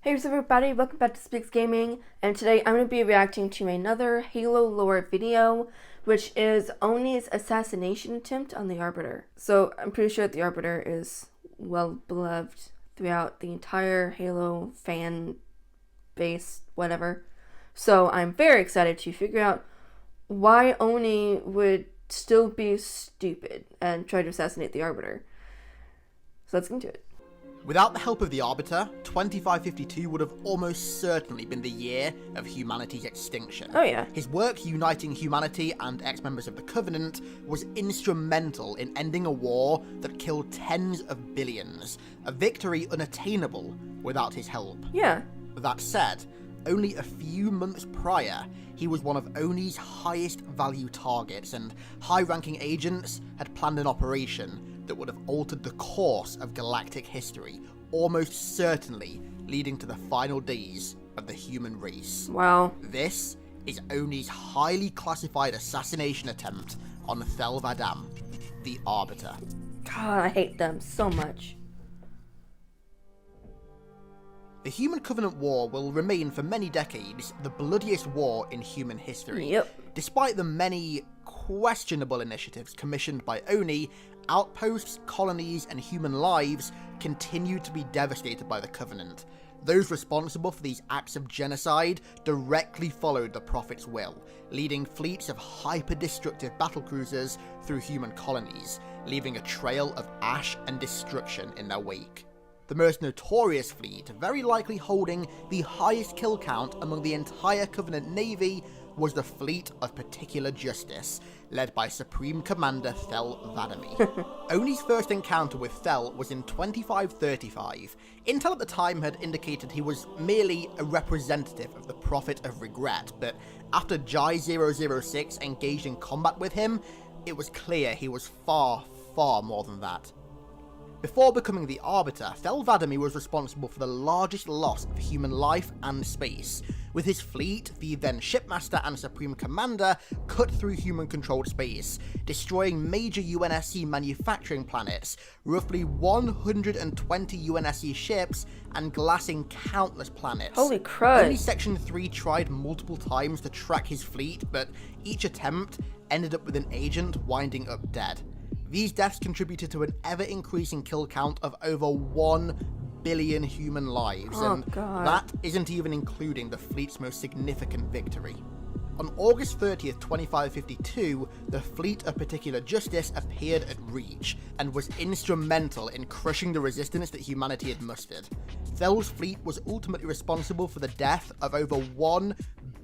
Hey what's up everybody, welcome back to Spiggs Gaming, and today I'm going to be reacting to another Halo lore video, which is ONI's assassination attempt on the Arbiter. So I'm pretty sure that the Arbiter is well beloved throughout the entire Halo fan base, whatever. So I'm very excited to figure out why ONI would still be stupid and try to assassinate the Arbiter. So let's get into it. Without the help of the Arbiter, 2552 would have almost certainly been the year of humanity's extinction. Oh yeah. His work uniting humanity and ex-members of the Covenant was instrumental in ending a war that killed tens of billions, a victory unattainable without his help. Yeah. That said, only a few months prior, he was one of ONI's highest value targets, and high-ranking agents had planned an operation that would have altered the course of galactic history, almost certainly leading to the final days of the human race. Wow. This is ONI's highly classified assassination attempt on Thel 'Vadam, the Arbiter. God, I hate them so much. The Human Covenant War will remain for many decades the bloodiest war in human history. Yep. Despite the many questionable initiatives commissioned by ONI, outposts, colonies, and human lives continue to be devastated by the Covenant. Those responsible for these acts of genocide directly followed the Prophet's will, leading fleets of hyper-destructive battlecruisers through human colonies, leaving a trail of ash and destruction in their wake. The most notorious fleet, very likely holding the highest kill count among the entire Covenant Navy, was the Fleet of Particular Justice, led by Supreme Commander Thel 'Vadam. ONI's first encounter with Thel was in 2535. Intel at the time had indicated he was merely a representative of the Prophet of Regret, but after Jai 006 engaged in combat with him, it was clear he was far, far more than that. Before becoming the Arbiter, Thel 'Vadam was responsible for the largest loss of human life and space, with his fleet, the then Shipmaster and Supreme Commander, cut through human-controlled space, destroying major UNSC manufacturing planets, roughly 120 UNSC ships, and glassing countless planets. Holy crud. Only Section 3 tried multiple times to track his fleet, but each attempt ended up with an agent winding up dead. These deaths contributed to an ever-increasing kill count of over 1 billion human lives, and God. that isn't even including the fleet's most significant victory. On August 30th, 2552, the Fleet of Particular Justice appeared at Reach, and was instrumental in crushing the resistance that humanity had mustered. Thel's fleet was ultimately responsible for the death of over 1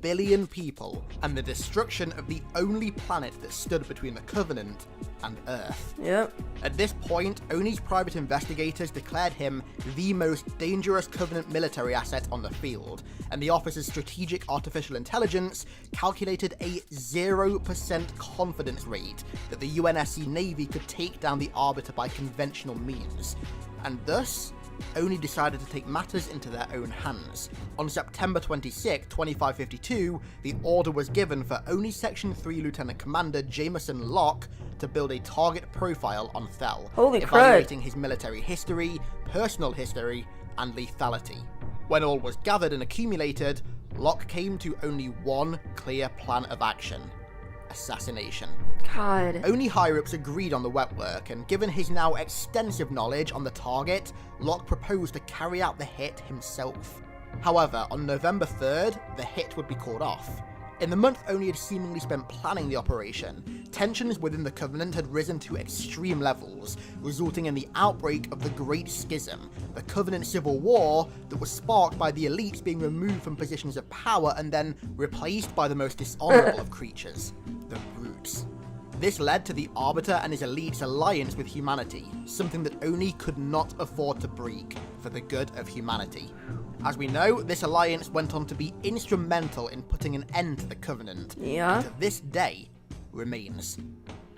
billion people, and the destruction of the only planet that stood between the Covenant and Earth. Yep. At this point, ONI's private investigators declared him the most dangerous Covenant military asset on the field, and the officer's strategic artificial intelligence calculated a 0% confidence rate that the UNSC Navy could take down the Arbiter by conventional means, and thus ONI decided to take matters into their own hands. On September 26, 2552, the order was given for ONI Section 3 Lieutenant Commander Jameson Locke to build a target profile on Thel, Holy crud. evaluating his military history, personal history, and lethality. When all was gathered and accumulated, Locke came to only one clear plan of action: assassination. God. ONI higher-ups agreed on the wet work, and given his now extensive knowledge on the target, Locke proposed to carry out the hit himself. However, on November 3rd, the hit would be called off. In the month ONI had seemingly spent planning the operation, tensions within the Covenant had risen to extreme levels, resulting in the outbreak of the Great Schism, the Covenant civil war that was sparked by the elites being removed from positions of power and then replaced by the most dishonorable of creatures, the brutes. This led to the Arbiter and his elites' alliance with humanity, something that ONI could not afford to break for the good of humanity. As we know, this alliance went on to be instrumental in putting an end to the Covenant, Yeah. and to this day remains.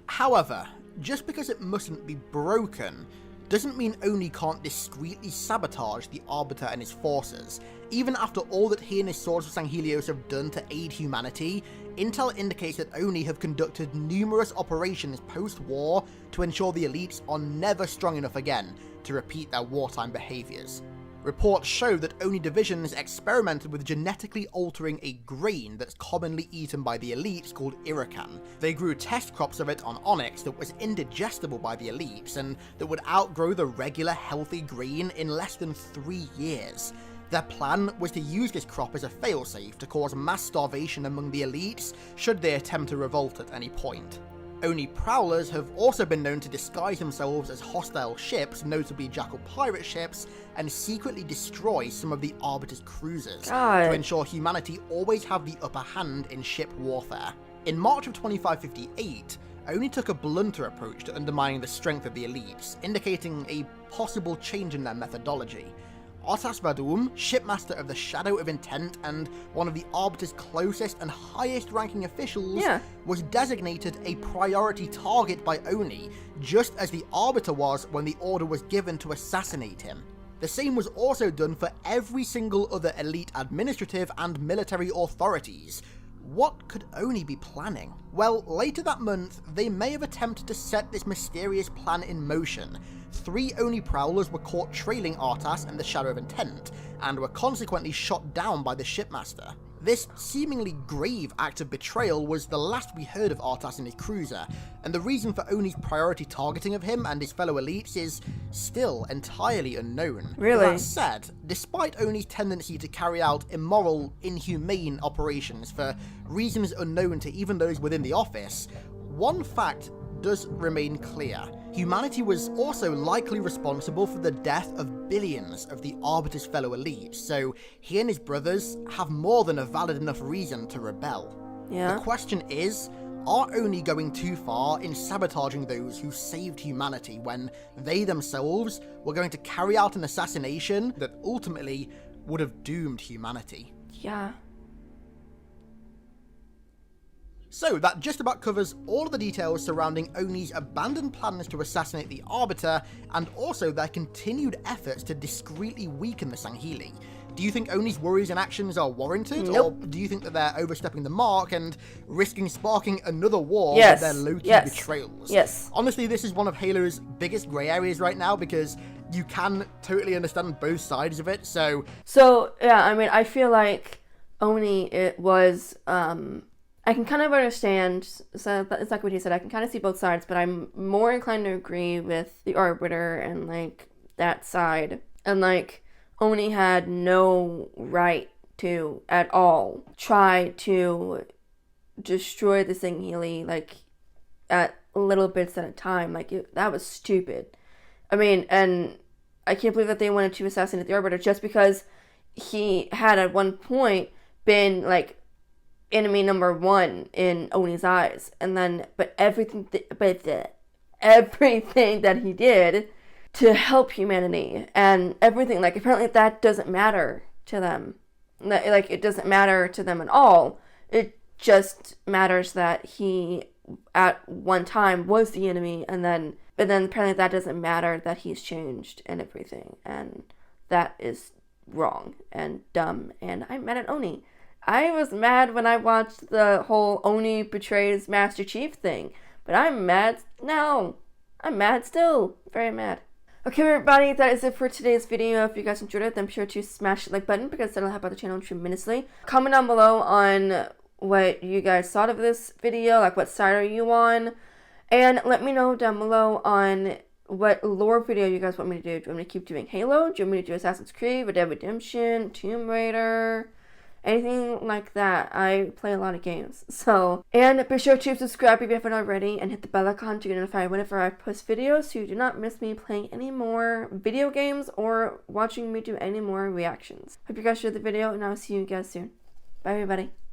However, just because it mustn't be broken doesn't mean ONI can't discreetly sabotage the Arbiter and his forces. Even after all that he and his Swords of Sanghelios have done to aid humanity, Intel indicates that ONI have conducted numerous operations post-war to ensure the elites are never strong enough again to repeat their wartime behaviours. Reports show that ONI divisions experimented with genetically altering a grain that's commonly eaten by the elites called irakan. They grew test crops of it on onyx that was indigestible by the elites and that would outgrow the regular healthy grain in less than 3 years. Their plan was to use this crop as a failsafe to cause mass starvation among the elites should they attempt to revolt at any point. ONI prowlers have also been known to disguise themselves as hostile ships, notably Jackal pirate ships, and secretly destroy some of the Arbiter's cruisers to ensure humanity always have the upper hand in ship warfare. In March of 2558, ONI took a blunter approach to undermining the strength of the elites, indicating a possible change in their methodology. Artas Vadum, shipmaster of the Shadow of Intent and one of the Arbiter's closest and highest ranking officials, was designated a priority target by ONI, just as the Arbiter was when the order was given to assassinate him. The same was also done for every single other elite administrative and military authorities. What could ONI be planning? Well, later that month, they may have attempted to set this mysterious plan in motion. 3 ONI prowlers were caught trailing Artas and the Shadow of Intent, and were consequently shot down by the shipmaster. This seemingly grave act of betrayal was the last we heard of Artas and his cruiser, and the reason for ONI's priority targeting of him and his fellow elites is still entirely unknown. Really? That said, despite ONI's tendency to carry out immoral, inhumane operations for reasons unknown to even those within the office, one fact does remain clear. Humanity was also likely responsible for the death of billions of the Arbiter's fellow elites, so he and his brothers have more than a valid enough reason to rebel. The question is, are ONI going too far in sabotaging those who saved humanity when they themselves were going to carry out an assassination that ultimately would have doomed humanity? Yeah. So that just about covers all of the details surrounding ONI's abandoned plans to assassinate the Arbiter, and also their continued efforts to discreetly weaken the Sangheili. Do you think ONI's worries and actions are warranted? Nope. Or do you think that they're overstepping the mark and risking sparking another war with their low-key betrayals? Yes. Honestly, this is one of Halo's biggest grey areas right now, because you can totally understand both sides of it, so yeah, I mean, I feel like ONI, it was, I can kind of understand, so it's like what he said, I can kind of see both sides, but I'm more inclined to agree with the Arbiter and, like, that side. And, like, ONI had no right to, at all, try to destroy the Sangheili, like, at little bits at a time. Like, that was stupid. I mean, and I can't believe that they wanted to assassinate the Arbiter just because he had, at one point, been, like, enemy number 1 in ONI's eyes, and then everything that he did to help humanity and everything, like, apparently that doesn't matter to them. Like, it doesn't matter to them at all. It just matters that he at one time was the enemy, but then apparently that doesn't matter, that he's changed and everything, and that is wrong and dumb, and I'm mad at ONI. I was mad when I watched the whole ONI betrays Master Chief thing, but I'm mad now. I'm mad still. Very mad. Okay, everybody, that is it for today's video. If you guys enjoyed it, then be sure to smash the like button, because that'll help out the channel tremendously. Comment down below on what you guys thought of this video, like what side are you on, and let me know down below on what lore video you guys want me to do. Do you want me to keep doing Halo? Do you want me to do Assassin's Creed, Red Dead Redemption, Tomb Raider? Anything like that. I play a lot of games. So, and be sure to subscribe if you haven't already, and hit the bell icon to get notified whenever I post videos, so you do not miss me playing any more video games or watching me do any more reactions. Hope you guys enjoyed the video, and I'll see you guys soon. Bye, everybody.